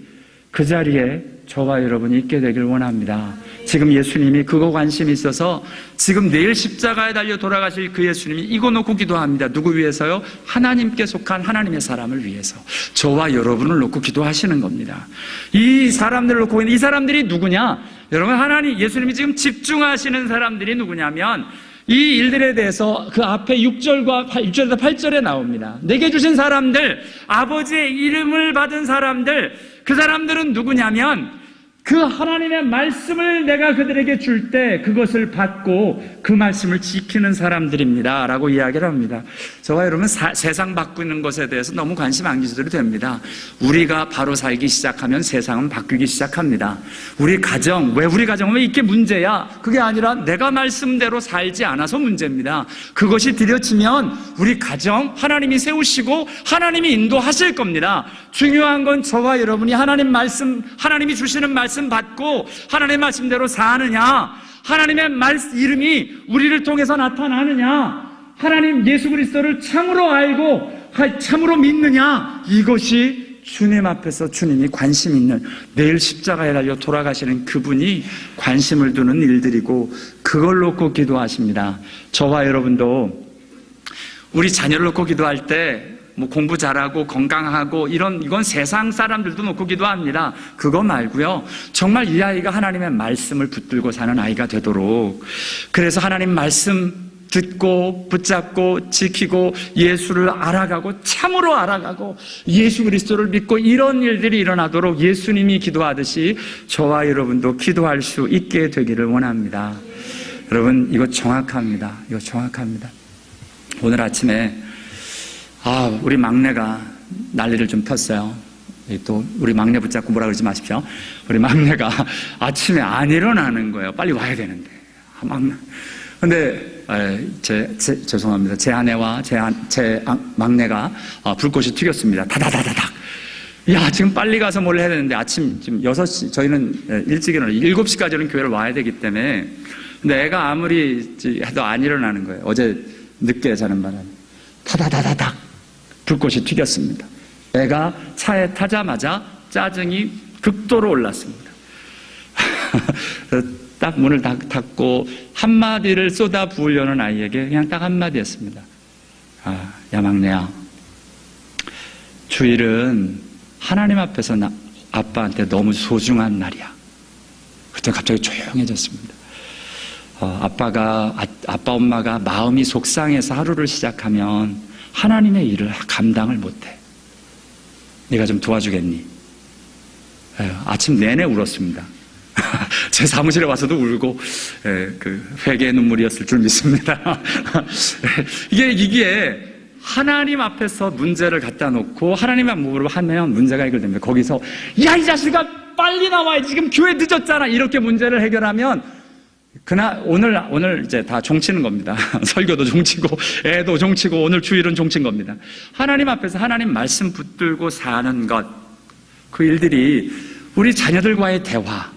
그 자리에 저와 여러분이 있게 되길 원합니다. 지금 예수님이 그거 관심이 있어서 지금 내일 십자가에 달려 돌아가실 그 예수님이 이거 놓고 기도합니다. 누구 위해서요? 하나님께 속한 하나님의 사람을 위해서. 저와 여러분을 놓고 기도하시는 겁니다. 이 사람들을 놓고, 이 사람들이 누구냐? 여러분, 예수님이 지금 집중하시는 사람들이 누구냐면 이 일들에 대해서 그 앞에 6절과 8절에 나옵니다. 내게 주신 사람들, 아버지의 이름을 받은 사람들, 그 사람들은 누구냐면 그 하나님의 말씀을 내가 그들에게 줄 때 그것을 받고 그 말씀을 지키는 사람들입니다 라고 이야기를 합니다. 저와 여러분 세상 바꾸는 것에 대해서 너무 관심 안 가져도 됩니다. 우리가 바로 살기 시작하면 세상은 바뀌기 시작합니다. 우리 가정은 왜 이게 문제야? 그게 아니라 내가 말씀대로 살지 않아서 문제입니다. 그것이 들여지면 우리 가정 하나님이 세우시고 하나님이 인도하실 겁니다. 중요한 건 저와 여러분이 하나님이 주시는 말씀 받고 하나님의 말씀대로 사느냐, 하나님의 이름이 우리를 통해서 나타나느냐, 하나님 예수 그리스도를 참으로 알고 참으로 믿느냐, 이것이 주님 앞에서 주님이 관심 있는, 내일 십자가에 달려 돌아가시는 그분이 관심을 두는 일들이고 그걸 놓고 기도하십니다. 저와 여러분도 우리 자녀를 놓고 기도할 때 공부 잘하고 건강하고 이건 세상 사람들도 놓고 기도합니다. 그거 말고요. 정말 이 아이가 하나님의 말씀을 붙들고 사는 아이가 되도록, 그래서 하나님 말씀 듣고 붙잡고 지키고 예수를 알아가고 참으로 알아가고 예수 그리스도를 믿고 이런 일들이 일어나도록 예수님이 기도하듯이 저와 여러분도 기도할 수 있게 되기를 원합니다. 여러분, 이거 정확합니다. 오늘 아침에 우리 막내가 난리를 좀 폈어요. 또 우리 막내 붙잡고 뭐라 그러지 마십시오. 우리 막내가 아침에 안 일어나는 거예요. 빨리 와야 되는데. 근데 죄송합니다. 제 아내와 제 막내가 불꽃이 튀겼습니다. 다다다다닥. 지금 빨리 가서 뭘 해야 되는데 아침 지금 6시, 저희는 일찍 일어나 7시까지는 교회를 와야 되기 때문에, 근데 애가 아무리 해도 안 일어나는 거예요. 어제 늦게 자는 바람에 다다다다닥 불꽃이 튀겼습니다. 애가 차에 타자마자 짜증이 극도로 올랐습니다. 딱 문을 닫고 한마디를 쏟아 부으려는 아이에게 그냥 딱 한마디 했습니다. 야 막내야, 주일은 하나님 앞에서 아빠한테 너무 소중한 날이야. 그때 갑자기 조용해졌습니다. 아빠 엄마가 마음이 속상해서 하루를 시작하면 하나님의 일을 감당을 못해. 네가 좀 도와주겠니? 아침 내내 울었습니다. 제 사무실에 와서도 울고, 회개의 눈물이었을 줄 믿습니다. 이게 하나님 앞에서 문제를 갖다 놓고 하나님 앞으로 하면 문제가 해결됩니다. 거기서 야, 이 자식아 빨리 나와, 지금 교회 늦었잖아, 이렇게 문제를 해결하면 오늘 이제 다 종치는 겁니다. 설교도 종치고 애도 종치고 오늘 주일은 종친 겁니다. 하나님 앞에서 하나님 말씀 붙들고 사는 것, 그 일들이 우리 자녀들과의 대화,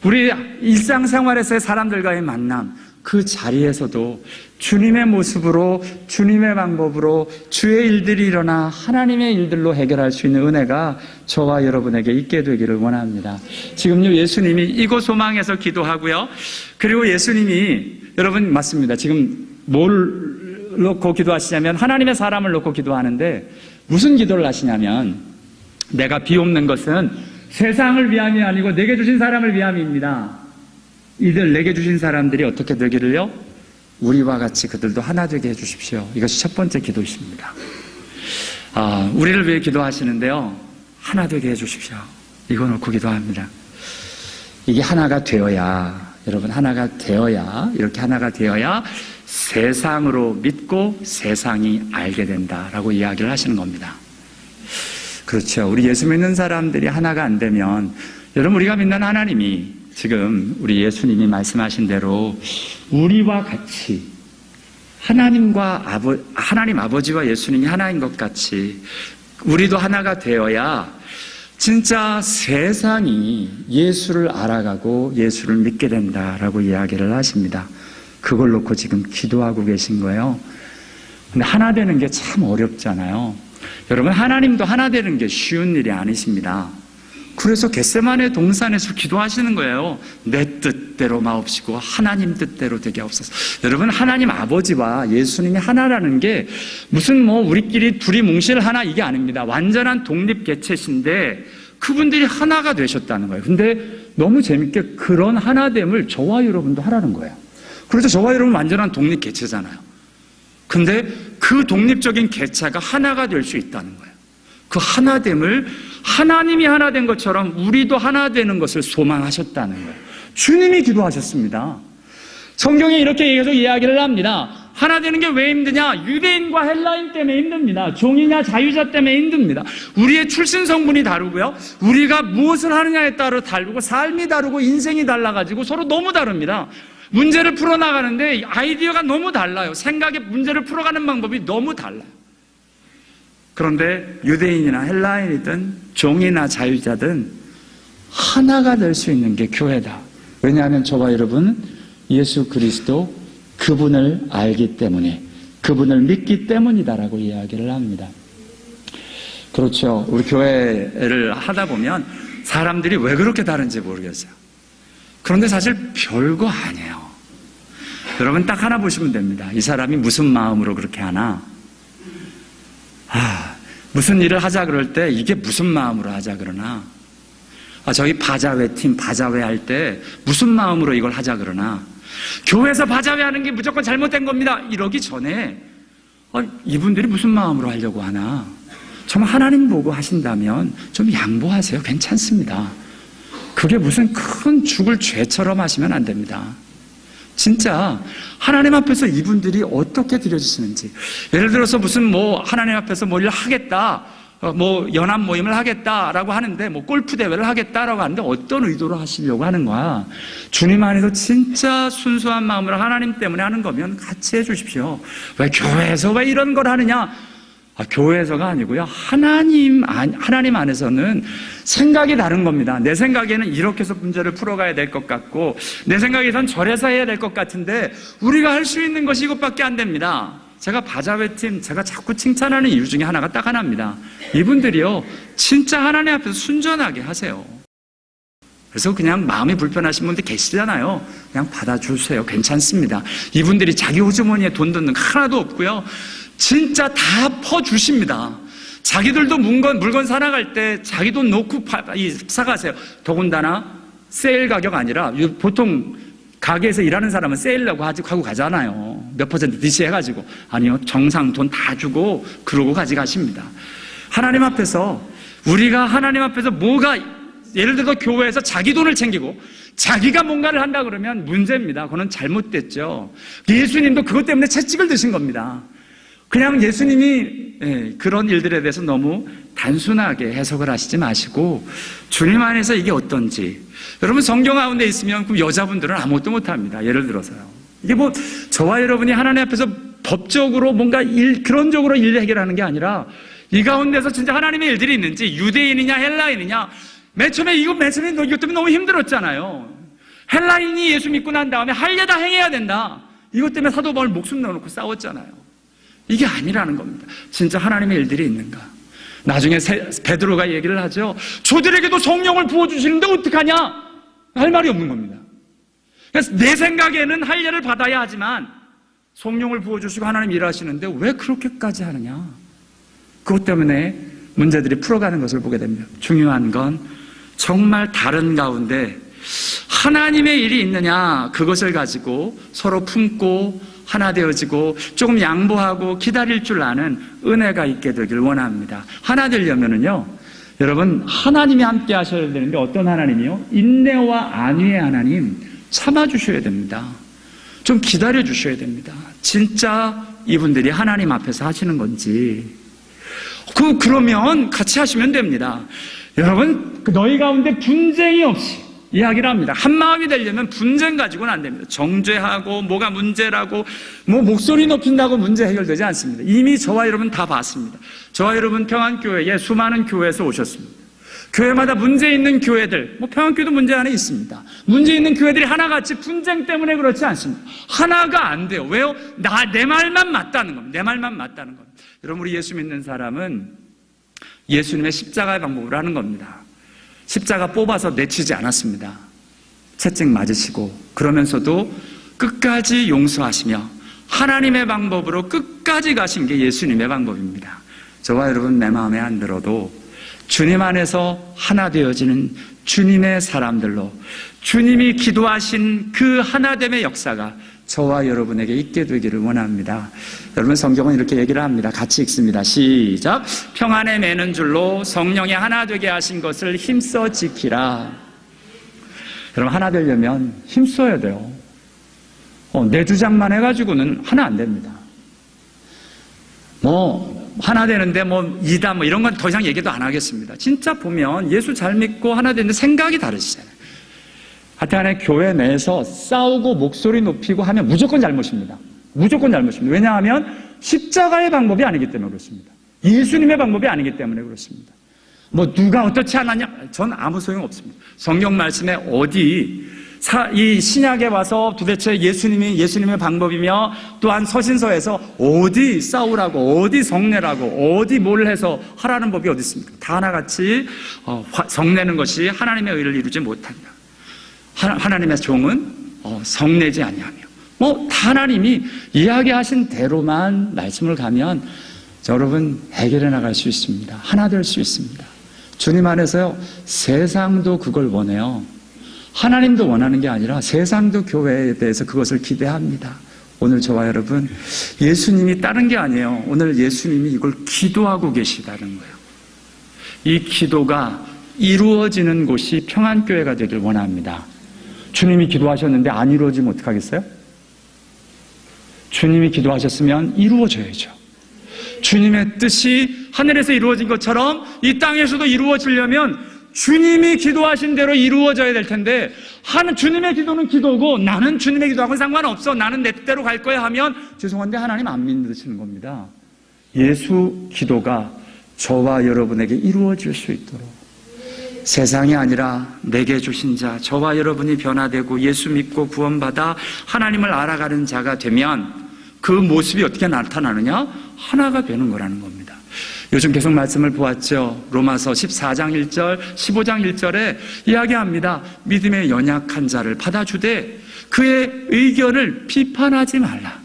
우리 일상생활에서의 사람들과의 만남, 그 자리에서도 주님의 모습으로, 주님의 방법으로 주의 일들이 일어나 하나님의 일들로 해결할 수 있는 은혜가 저와 여러분에게 있게 되기를 원합니다. 지금요, 예수님이 이곳 소망에서 기도하고요. 그리고 예수님이, 여러분 맞습니다. 지금 뭘 놓고 기도하시냐면 하나님의 사람을 놓고 기도하는데 무슨 기도를 하시냐면, 내가 비옵는 것은 세상을 위함이 아니고 내게 주신 사람을 위함입니다. 이들 내게 주신 사람들이 어떻게 되기를요? 우리와 같이 그들도 하나 되게 해주십시오. 이것이 첫 번째 기도이십니다. 우리를 위해 기도하시는데요, 하나 되게 해주십시오. 이거 놓고 기도합니다. 이게 하나가 되어야, 여러분 하나가 되어야, 이렇게 하나가 되어야 세상으로 믿고 세상이 알게 된다라고 이야기를 하시는 겁니다. 그렇죠. 우리 예수 믿는 사람들이 하나가 안 되면, 여러분 우리가 믿는 하나님이 지금 우리 예수님이 말씀하신 대로 우리와 같이 하나님 아버지와 예수님이 하나인 것 같이 우리도 하나가 되어야 진짜 세상이 예수를 알아가고 예수를 믿게 된다라고 이야기를 하십니다. 그걸 놓고 지금 기도하고 계신 거예요. 근데 하나 되는 게 참 어렵잖아요. 여러분 하나님도 하나 되는 게 쉬운 일이 아니십니다. 그래서 겟세마네 동산에서 기도하시는 거예요. 내 뜻대로 마옵시고 하나님 뜻대로 되게 하옵소서. 여러분 하나님 아버지와 예수님이 하나라는 게 무슨 우리끼리 둘이 뭉실 하나 이게 아닙니다. 완전한 독립 개체신데 그분들이 하나가 되셨다는 거예요. 근데 너무 재밌게 그런 하나됨을 저와 여러분도 하라는 거예요. 그렇죠. 저와 여러분 완전한 독립 개체잖아요. 근데 그 독립적인 개체가 하나가 될 수 있다는 거예요. 그 하나됨을 하나님이 하나 된 것처럼 우리도 하나 되는 것을 소망하셨다는 거예요. 주님이 기도하셨습니다. 성경에 이렇게 계속 이야기를 합니다. 하나 되는 게 왜 힘드냐? 유대인과 헬라인 때문에 힘듭니다. 종이냐 자유자 때문에 힘듭니다. 우리의 출신 성분이 다르고요. 우리가 무엇을 하느냐에 따라 다르고 삶이 다르고 인생이 달라가지고 서로 너무 다릅니다. 문제를 풀어나가는데 아이디어가 너무 달라요. 생각의 문제를 풀어가는 방법이 너무 달라요. 그런데 유대인이나 헬라인이든 종이나 자유자든 하나가 될 수 있는 게 교회다. 왜냐하면 저와 여러분은 예수 그리스도 그분을 알기 때문에, 그분을 믿기 때문이다라고 이야기를 합니다. 그렇죠. 우리 교회를 하다 보면 사람들이 왜 그렇게 다른지 모르겠어요. 그런데 사실 별거 아니에요. 여러분 딱 하나 보시면 됩니다. 이 사람이 무슨 마음으로 그렇게 하나? 무슨 일을 하자 그럴 때 이게 무슨 마음으로 하자 그러나? 저희 바자회 팀 바자회 할 때 무슨 마음으로 이걸 하자 그러나? 교회에서 바자회 하는 게 무조건 잘못된 겁니다. 이러기 전에 이분들이 무슨 마음으로 하려고 하나? 정말 하나님 보고 하신다면 좀 양보하세요. 괜찮습니다. 그게 무슨 큰 죽을 죄처럼 하시면 안 됩니다. 진짜 하나님 앞에서 이분들이 어떻게 드려지시는지, 예를 들어서 무슨 하나님 앞에서 뭘 하겠다, 연합 모임을 하겠다라고 하는데 골프 대회를 하겠다라고 하는데 어떤 의도로 하시려고 하는 거야? 주님 안에서 진짜 순수한 마음으로 하나님 때문에 하는 거면 같이 해주십시오. 왜 교회에서 왜 이런 걸 하느냐? 교회에서가 아니고요. 하나님 안에서는 생각이 다른 겁니다. 내 생각에는 이렇게 해서 문제를 풀어가야 될 것 같고, 내 생각에선 저래서 해야 될 것 같은데, 우리가 할 수 있는 것이 이것밖에 안 됩니다. 제가 바자회팀, 제가 자꾸 칭찬하는 이유 중에 하나가 딱 하나입니다. 이분들이요, 진짜 하나님 앞에서 순전하게 하세요. 그래서 그냥 마음이 불편하신 분들 계시잖아요. 그냥 받아주세요. 괜찮습니다. 이분들이 자기 호주머니에 돈 넣는 거 하나도 없고요. 진짜 다 퍼주십니다. 자기들도 물건 사나갈 때 자기 돈 놓고 사가세요. 더군다나 세일 가격 아니라 보통 가게에서 일하는 사람은 세일라고 하고 가잖아요. 몇 퍼센트 DC 해가지고. 아니요. 정상 돈 다 주고 그러고 가져가십니다. 하나님 앞에서 우리가 하나님 앞에서 예를 들어 교회에서 자기 돈을 챙기고 자기가 뭔가를 한다 그러면 문제입니다. 그거는 잘못됐죠. 예수님도 그것 때문에 채찍을 드신 겁니다. 그냥 예수님이 그런 일들에 대해서 너무 단순하게 해석을 하시지 마시고 주님 안에서 이게 어떤지, 여러분 성경 가운데 있으면 그 여자분들은 아무것도 못합니다. 예를 들어서요. 이게 저와 여러분이 하나님 앞에서 법적으로 뭔가 그런적으로 일 해결하는 게 아니라 이 가운데서 진짜 하나님의 일들이 있는지, 유대인이냐 헬라인이냐, 맨 처음에 이것 때문에 너무 힘들었잖아요. 헬라인이 예수 믿고 난 다음에 할례 다 행해야 된다. 이것 때문에 사도 바울 목숨 내놓고 싸웠잖아요. 이게 아니라는 겁니다. 진짜 하나님의 일들이 있는가? 나중에 베드로가 얘기를 하죠. 저들에게도 성령을 부어주시는데 어떡하냐? 할 말이 없는 겁니다. 그래서 내 생각에는 할례를 받아야 하지만 성령을 부어주시고 하나님 일하시는데 왜 그렇게까지 하느냐? 그것 때문에 문제들이 풀어가는 것을 보게 됩니다. 중요한 건 정말 다른 가운데 하나님의 일이 있느냐, 그것을 가지고 서로 품고 하나 되어지고 조금 양보하고 기다릴 줄 아는 은혜가 있게 되길 원합니다. 하나 되려면은요, 여러분, 하나님이 함께 하셔야 되는데 어떤 하나님이요? 인내와 안위의 하나님 참아주셔야 됩니다. 좀 기다려 주셔야 됩니다. 진짜 이분들이 하나님 앞에서 하시는 건지. 그러면 같이 하시면 됩니다. 여러분, 너희 가운데 분쟁이 없이 이야기를 합니다. 한 마음이 되려면 분쟁 가지고는 안 됩니다. 정죄하고 뭐가 문제라고 뭐 목소리 높인다고 문제 해결되지 않습니다. 이미 저와 여러분 다 봤습니다. 저와 여러분 평안교회에 수많은 교회에서 오셨습니다. 교회마다 문제 있는 교회들, 뭐 평안교회도 문제 안에 있습니다. 문제 있는 교회들이 하나같이 분쟁 때문에 그렇지 않습니다. 하나가 안 돼요. 왜요? 내 말만 맞다는 겁니다. 내 말만 맞다는 겁니다. 여러분, 우리 예수 믿는 사람은 예수님의 십자가의 방법으로 하는 겁니다. 십자가 뽑아서 내치지 않았습니다. 채찍 맞으시고 그러면서도 끝까지 용서하시며 하나님의 방법으로 끝까지 가신 게 예수님의 방법입니다. 저와 여러분 내 마음에 안 들어도 주님 안에서 하나 되어지는 주님의 사람들로 주님이 기도하신 그 하나됨의 역사가 저와 여러분에게 있게 되기를 원합니다. 여러분, 성경은 이렇게 얘기를 합니다. 같이 읽습니다. 시작. 평안에 매는 줄로 성령이 하나 되게 하신 것을 힘써 지키라. 여러분, 하나 되려면 힘써야 돼요. 내 주장만 해가지고는 하나 안 됩니다. 하나 되는데 이다 이런 건 더 이상 얘기도 안 하겠습니다. 진짜 보면 예수 잘 믿고 하나 되는데 생각이 다르시잖아요. 하여튼간에 교회 내에서 싸우고 목소리 높이고 하면 무조건 잘못입니다. 무조건 잘못입니다. 왜냐하면 십자가의 방법이 아니기 때문에 그렇습니다. 예수님의 방법이 아니기 때문에 그렇습니다. 누가 어떻지 않았냐? 전 아무 소용 없습니다. 성경 말씀에 어디 이 신약에 와서 도대체 예수님의 방법이며 또한 서신서에서 어디 싸우라고 어디 성내라고 어디 뭘 해서 하라는 법이 어디 있습니까? 다 하나같이 성내는 것이 하나님의 의를 이루지 못한다. 하나님의 종은 성내지 아니하며 다 하나님이 이야기하신 대로만 말씀을 가면 여러분 해결해 나갈 수 있습니다. 하나 될 수 있습니다. 주님 안에서요, 세상도 그걸 원해요. 하나님도 원하는 게 아니라 세상도 교회에 대해서 그것을 기대합니다. 오늘 저와 여러분, 예수님이 다른 게 아니에요. 오늘 예수님이 이걸 기도하고 계시다는 거예요. 이 기도가 이루어지는 곳이 평안교회가 되길 원합니다. 주님이 기도하셨는데 안 이루어지면 어떡하겠어요? 주님이 기도하셨으면 이루어져야죠. 주님의 뜻이 하늘에서 이루어진 것처럼 이 땅에서도 이루어지려면 주님이 기도하신 대로 이루어져야 될 텐데, 주님의 기도는 기도고 나는 주님의 기도하고는 상관없어, 나는 내 뜻대로 갈 거야 하면 죄송한데 하나님 안 믿으시는 겁니다. 예수 기도가 저와 여러분에게 이루어질 수 있도록 세상이 아니라 내게 주신 자, 저와 여러분이 변화되고 예수 믿고 구원받아 하나님을 알아가는 자가 되면 그 모습이 어떻게 나타나느냐? 하나가 되는 거라는 겁니다. 요즘 계속 말씀을 보았죠. 로마서 14장 1절, 15장 1절에 이야기합니다. 믿음의 연약한 자를 받아주되 그의 의견을 비판하지 말라.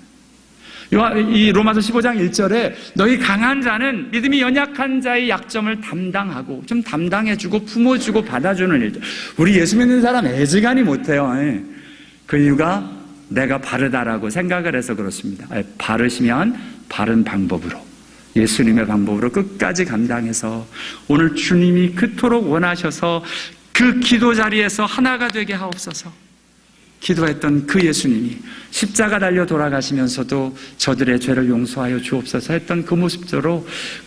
이 로마서 15장 1절에 너희 강한 자는 믿음이 연약한 자의 약점을 담당하고 좀 담당해주고 품어주고 받아주는 일들. 우리 예수 믿는 사람 애지간히 못해요. 그 이유가 내가 바르다라고 생각을 해서 그렇습니다. 바르시면 바른 방법으로, 예수님의 방법으로 끝까지 감당해서 오늘 주님이 그토록 원하셔서 그 기도 자리에서 하나가 되게 하옵소서. 기도했던 그 예수님이 십자가 달려 돌아가시면서도 저들의 죄를 용서하여 주옵소서 했던 그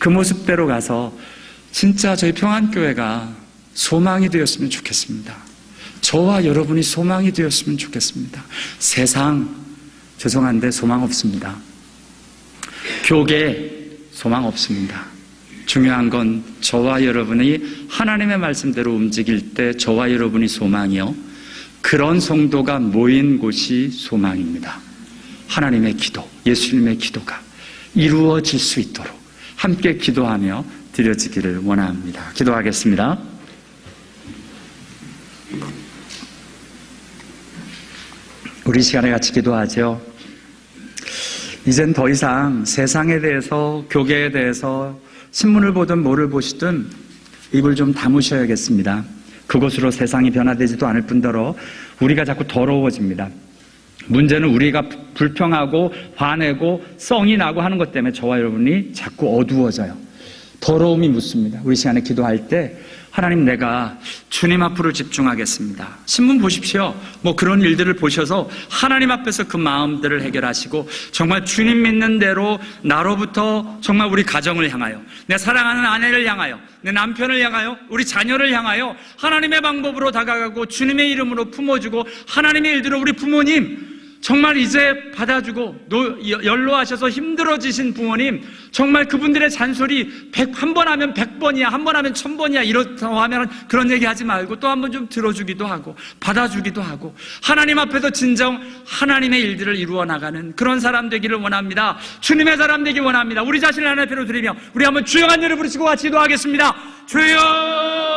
모습대로 가서 진짜 저희 평안교회가 소망이 되었으면 좋겠습니다. 저와 여러분이 소망이 되었으면 좋겠습니다. 세상 죄송한데 소망 없습니다. 교계 소망 없습니다. 중요한 건 저와 여러분이 하나님의 말씀대로 움직일 때 저와 여러분이 소망이요, 그런 성도가 모인 곳이 소망입니다. 하나님의 기도, 예수님의 기도가 이루어질 수 있도록 함께 기도하며 드려지기를 원합니다. 기도하겠습니다. 우리 시간에 같이 기도하죠. 이젠 더 이상 세상에 대해서, 교계에 대해서 신문을 보든 뭐를 보시든 입을 좀 다무셔야겠습니다. 그것으로 세상이 변화되지도 않을 뿐더러 우리가 자꾸 더러워집니다. 문제는 우리가 불평하고 화내고 썽이 나고 하는 것 때문에 저와 여러분이 자꾸 어두워져요. 더러움이 묻습니다. 우리 시간에 기도할 때 하나님, 내가 주님 앞으로 집중하겠습니다. 신문 보십시오. 뭐 그런 일들을 보셔서 하나님 앞에서 그 마음들을 해결하시고 정말 주님 믿는 대로 나로부터 정말 우리 가정을 향하여, 내 사랑하는 아내를 향하여, 내 남편을 향하여, 우리 자녀를 향하여 하나님의 방법으로 다가가고 주님의 이름으로 품어주고, 하나님의 일대로 우리 부모님 정말 이제 받아주고 연로하셔서 힘들어지신 부모님, 정말 그분들의 잔소리 한 번 하면 100번이야, 한 번 하면 1000번이야 이렇다고 하면 그런 얘기 하지 말고 또 한 번 좀 들어주기도 하고 받아주기도 하고 하나님 앞에서 진정 하나님의 일들을 이루어 나가는 그런 사람 되기를 원합니다. 주님의 사람 되기 원합니다. 우리 자신을 하나님 앞으로 드리며 우리 한번 주여 한 노래 부르시고 같이 기도하겠습니다. 주여